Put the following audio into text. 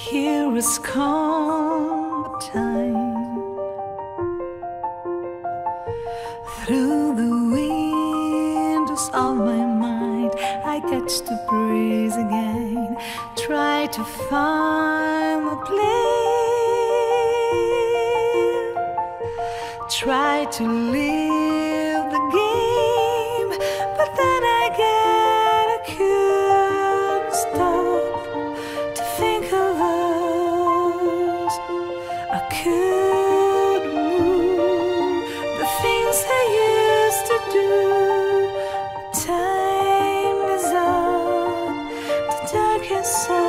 Here is calm time. Through the windows of my mind, I catch the breeze again. Try to find a place. Try to live the game, but then again I couldn't stop to think of us. I could move the things I used to do. Time is up, the darkest side.